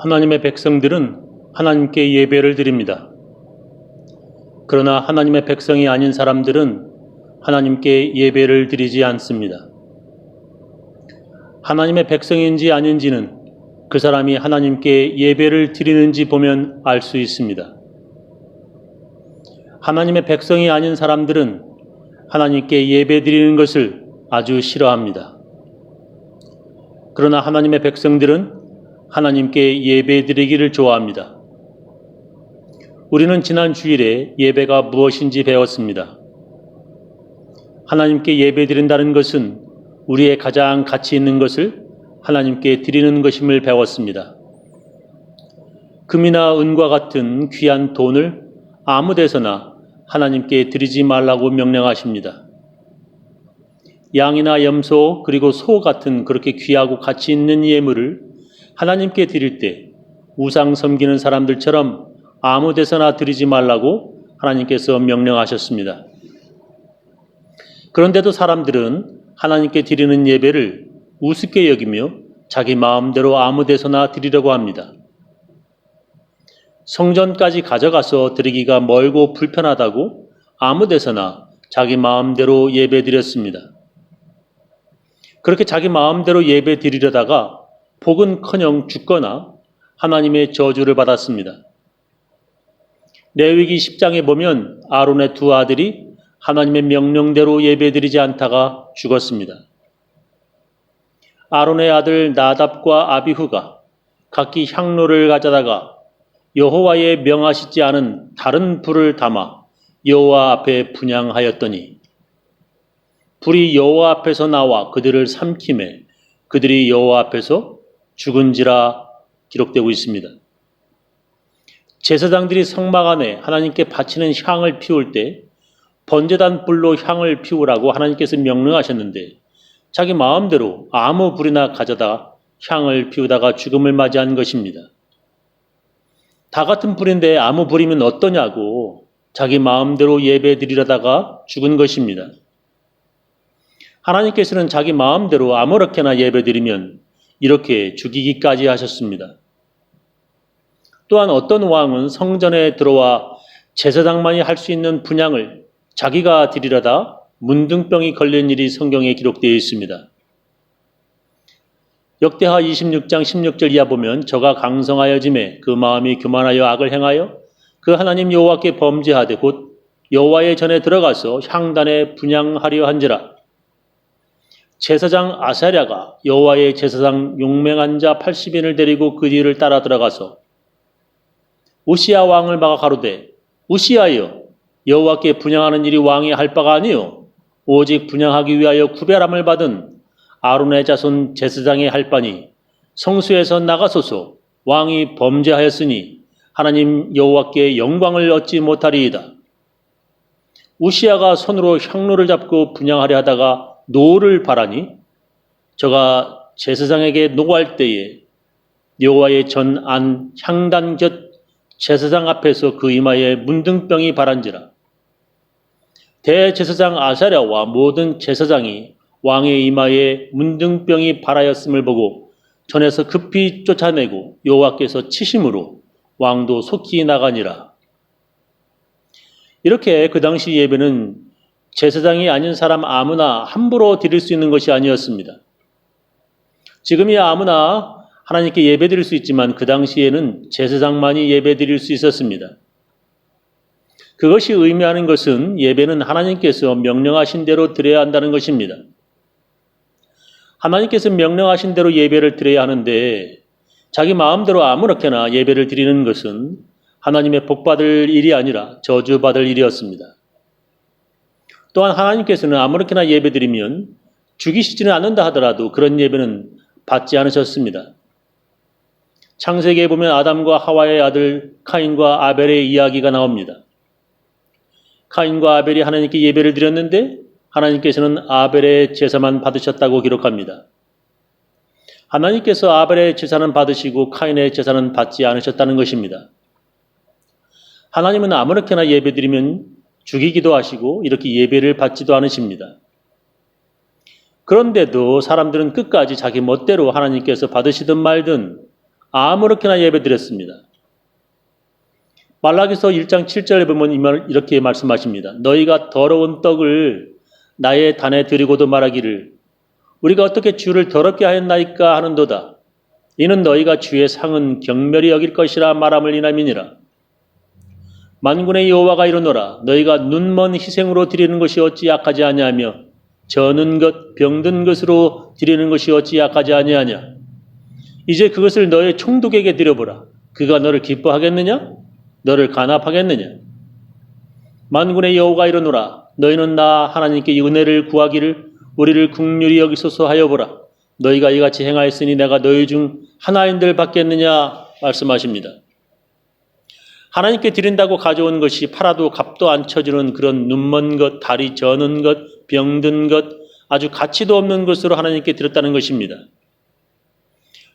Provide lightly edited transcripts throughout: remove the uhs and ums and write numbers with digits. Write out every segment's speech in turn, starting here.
하나님의 백성들은 하나님께 예배를 드립니다. 그러나 하나님의 백성이 아닌 사람들은 하나님께 예배를 드리지 않습니다. 하나님의 백성인지 아닌지는 그 사람이 하나님께 예배를 드리는지 보면 알 수 있습니다. 하나님의 백성이 아닌 사람들은 하나님께 예배 드리는 것을 아주 싫어합니다. 그러나 하나님의 백성들은 하나님께 예배 드리기를 좋아합니다. 우리는 지난 주일에 예배가 무엇인지 배웠습니다. 하나님께 예배 드린다는 것은 우리의 가장 가치 있는 것을 하나님께 드리는 것임을 배웠습니다. 금이나 은과 같은 귀한 돈을 아무 데서나 하나님께 드리지 말라고 명령하십니다. 양이나 염소 그리고 소 같은 그렇게 귀하고 가치 있는 예물을 하나님께 드릴 때 우상 섬기는 사람들처럼 아무 데서나 드리지 말라고 하나님께서 명령하셨습니다. 그런데도 사람들은 하나님께 드리는 예배를 우습게 여기며 자기 마음대로 아무 데서나 드리려고 합니다. 성전까지 가져가서 드리기가 멀고 불편하다고 아무 데서나 자기 마음대로 예배 드렸습니다. 그렇게 자기 마음대로 예배 드리려다가 복은커녕 죽거나 하나님의 저주를 받았습니다. 레위기 10장에 보면 아론의 두 아들이 하나님의 명령대로 예배드리지 않다가 죽었습니다. 아론의 아들 나답과 아비후가 각기 향로를 가져다가 여호와의 명하시지 않은 다른 불을 담아 여호와 앞에 분향하였더니 불이 여호와 앞에서 나와 그들을 삼키매 그들이 여호와 앞에서 죽은지라 기록되고 있습니다. 제사장들이 성막 안에 하나님께 바치는 향을 피울 때 번제단 불로 향을 피우라고 하나님께서 명령하셨는데 자기 마음대로 아무 불이나 가져다 향을 피우다가 죽음을 맞이한 것입니다. 다 같은 불인데 아무 불이면 어떠냐고 자기 마음대로 예배 드리려다가 죽은 것입니다. 하나님께서는 자기 마음대로 아무렇게나 예배 드리면 이렇게 죽이기까지 하셨습니다. 또한 어떤 왕은 성전에 들어와 제사장만이 할 수 있는 분향을 자기가 드리려다 문둥병이 걸린 일이 성경에 기록되어 있습니다. 역대하 26장 16절 이하 보면 저가 강성하여짐에 그 마음이 교만하여 악을 행하여 그 하나님 여호와께 범죄하되 곧 여호와의 전에 들어가서 향단에 분향하려 한지라. 제사장 아사랴가 여호와의 제사장 용맹한 자 80인을 데리고 그 뒤를 따라 들어가서 우시야 왕을 막아 가로되 우시야여 여호와께 분향하는 일이 왕이 할 바가 아니요 오직 분향하기 위하여 구별함을 받은 아론의 자손 제사장이 할 바니 성수에서 나가소서. 왕이 범죄하였으니 하나님 여호와께 영광을 얻지 못하리이다. 우시야가 손으로 향로를 잡고 분향하려 하다가 노를 바라니 저가 제사장에게 노할 때에 여호와의 전 안 향단 곁 제사장 앞에서 그 이마에 문둥병이 바란지라. 대제사장 아사랴와 모든 제사장이 왕의 이마에 문둥병이 발하였음을 보고 전에서 급히 쫓아내고 여호와께서 치심으로 왕도 속히 나가니라. 이렇게 그 당시 예배는 제사장이 아닌 사람 아무나 함부로 드릴 수 있는 것이 아니었습니다. 지금이야 아무나 하나님께 예배 드릴 수 있지만 그 당시에는 제사장만이 예배 드릴 수 있었습니다. 그것이 의미하는 것은 예배는 하나님께서 명령하신 대로 드려야 한다는 것입니다. 하나님께서 명령하신 대로 예배를 드려야 하는데 자기 마음대로 아무렇게나 예배를 드리는 것은 하나님의 복받을 일이 아니라 저주받을 일이었습니다. 또한 하나님께서는 아무렇게나 예배 드리면 죽이시지는 않는다 하더라도 그런 예배는 받지 않으셨습니다. 창세기에 보면 아담과 하와의 아들 카인과 아벨의 이야기가 나옵니다. 카인과 아벨이 하나님께 예배를 드렸는데 하나님께서는 아벨의 제사만 받으셨다고 기록합니다. 하나님께서 아벨의 제사는 받으시고 카인의 제사는 받지 않으셨다는 것입니다. 하나님은 아무렇게나 예배드리면 죽이기도 하시고 이렇게 예배를 받지도 않으십니다. 그런데도 사람들은 끝까지 자기 멋대로 하나님께서 받으시든 말든 아무렇게나 예배드렸습니다. 말라기서 1장 7절에 보면 이렇게 말씀하십니다. 너희가 더러운 떡을 나의 단에 드리고도 말하기를 우리가 어떻게 주를 더럽게 하였나이까 하는도다. 이는 너희가 주의 상은 경멸히 여길 것이라 말함을 인함이니라. 만군의 여호와가 이르노라. 너희가 눈먼 희생으로 드리는 것이 어찌 약하지 아니하며 저는 것 병든 것으로 드리는 것이 어찌 약하지 아니하냐. 이제 그것을 너의 총독에게 드려보라. 그가 너를 기뻐하겠느냐? 너를 간합하겠느냐? 만군의 여호와가 이르노라. 너희는 나 하나님께 은혜를 구하기를 우리를 긍휼히 여기소서 하여 보라. 너희가 이같이 행하였으니 내가 너희 중 하나인들 받겠느냐 말씀하십니다. 하나님께 드린다고 가져온 것이 팔아도 값도 안 쳐주는 그런 눈먼 것, 다리 저는 것, 병든 것, 아주 가치도 없는 것으로 하나님께 드렸다는 것입니다.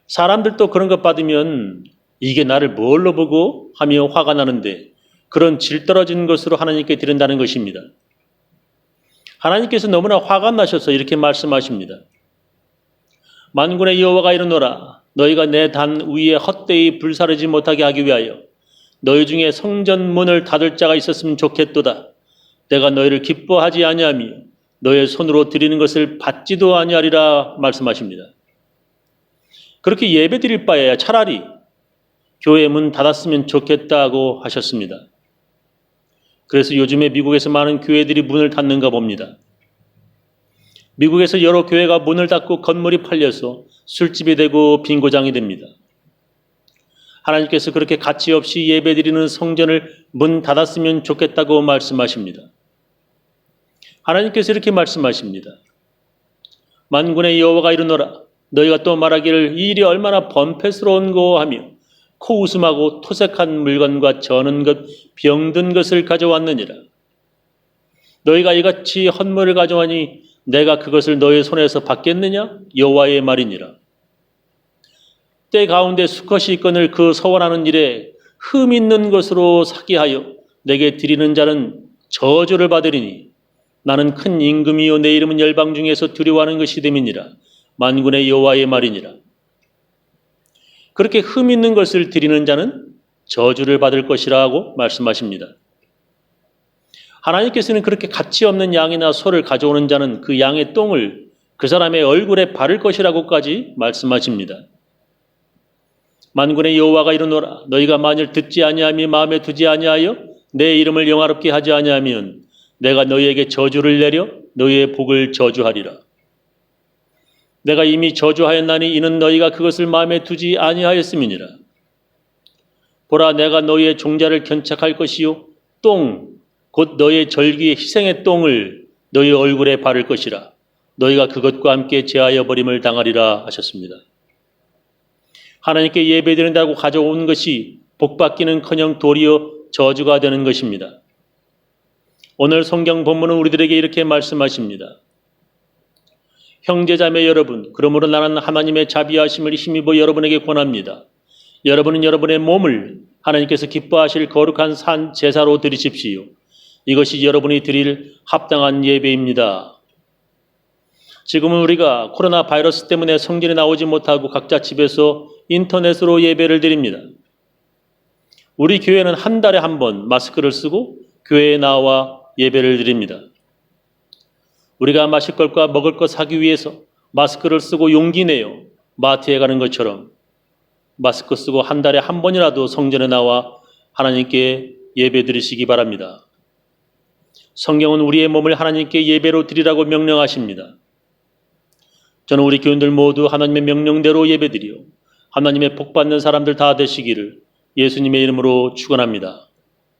사람들도 그런 것 받으면 이게 나를 뭘로 보고 하며 화가 나는데 그런 질 떨어진 것으로 하나님께 드린다는 것입니다. 하나님께서 너무나 화가 나셔서 이렇게 말씀하십니다. 만군의 여호와가 이르노라. 너희가 내 단 위에 헛되이 불사르지 못하게 하기 위하여 너희 중에 성전 문을 닫을 자가 있었으면 좋겠도다. 내가 너희를 기뻐하지 아니하며 너의 손으로 드리는 것을 받지도 아니하리라 말씀하십니다. 그렇게 예배 드릴 바에야 차라리 교회 문 닫았으면 좋겠다고 하셨습니다. 그래서 요즘에 미국에서 많은 교회들이 문을 닫는가 봅니다. 미국에서 여러 교회가 문을 닫고 건물이 팔려서 술집이 되고 빙고장이 됩니다. 하나님께서 그렇게 가치 없이 예배드리는 성전을 문 닫았으면 좋겠다고 말씀하십니다. 하나님께서 이렇게 말씀하십니다. 만군의 여호와가 이르노라. 너희가 또 말하기를 이 일이 얼마나 번패스러운고 하며 코웃음하고 토색한 물건과 저는 것, 병든 것을 가져왔느니라. 너희가 이같이 헌물을 가져오니 내가 그것을 너희 손에서 받겠느냐? 여호와의 말이니라. 때 가운데 수컷이 있거늘 그 서원하는 일에 흠 있는 것으로 사기하여 내게 드리는 자는 저주를 받으리니 나는 큰 임금이요 내 이름은 열방 중에서 두려워하는 것이 됨이니라. 만군의 여호와의 말이니라. 그렇게 흠 있는 것을 드리는 자는 저주를 받을 것이라고 말씀하십니다. 하나님께서는 그렇게 가치 없는 양이나 소를 가져오는 자는 그 양의 똥을 그 사람의 얼굴에 바를 것이라고까지 말씀하십니다. 만군의 여호와가 이르노라. 너희가 만일 듣지 아니하며 마음에 두지 아니하여 내 이름을 영화롭게 하지 아니하면 내가 너희에게 저주를 내려 너희의 복을 저주하리라. 내가 이미 저주하였나니 이는 너희가 그것을 마음에 두지 아니하였음이니라. 보라 내가 너희의 종자를 견착할 것이요 똥 곧 너희의 절기의 희생의 똥을 너희 얼굴에 바를 것이라. 너희가 그것과 함께 제하여 버림을 당하리라 하셨습니다. 하나님께 예배드린다고 가져온 것이 복받기는커녕 도리어 저주가 되는 것입니다. 오늘 성경 본문은 우리들에게 이렇게 말씀하십니다. 형제자매 여러분, 그러므로 나는 하나님의 자비하심을 힘입어 여러분에게 권합니다. 여러분은 여러분의 몸을 하나님께서 기뻐하실 거룩한 산 제사로 드리십시오. 이것이 여러분이 드릴 합당한 예배입니다. 지금은 우리가 코로나 바이러스 때문에 성전에 나오지 못하고 각자 집에서 인터넷으로 예배를 드립니다. 우리 교회는 한 달에 한 번 마스크를 쓰고 교회에 나와 예배를 드립니다. 우리가 마실 것과 먹을 것 사기 위해서 마스크를 쓰고 용기 내어 마트에 가는 것처럼 마스크 쓰고 한 달에 한 번이라도 성전에 나와 하나님께 예배 드리시기 바랍니다. 성경은 우리의 몸을 하나님께 예배로 드리라고 명령하십니다. 저는 우리 교인들 모두 하나님의 명령대로 예배드리오 하나님의 복받는 사람들 다 되시기를 예수님의 이름으로 축원합니다.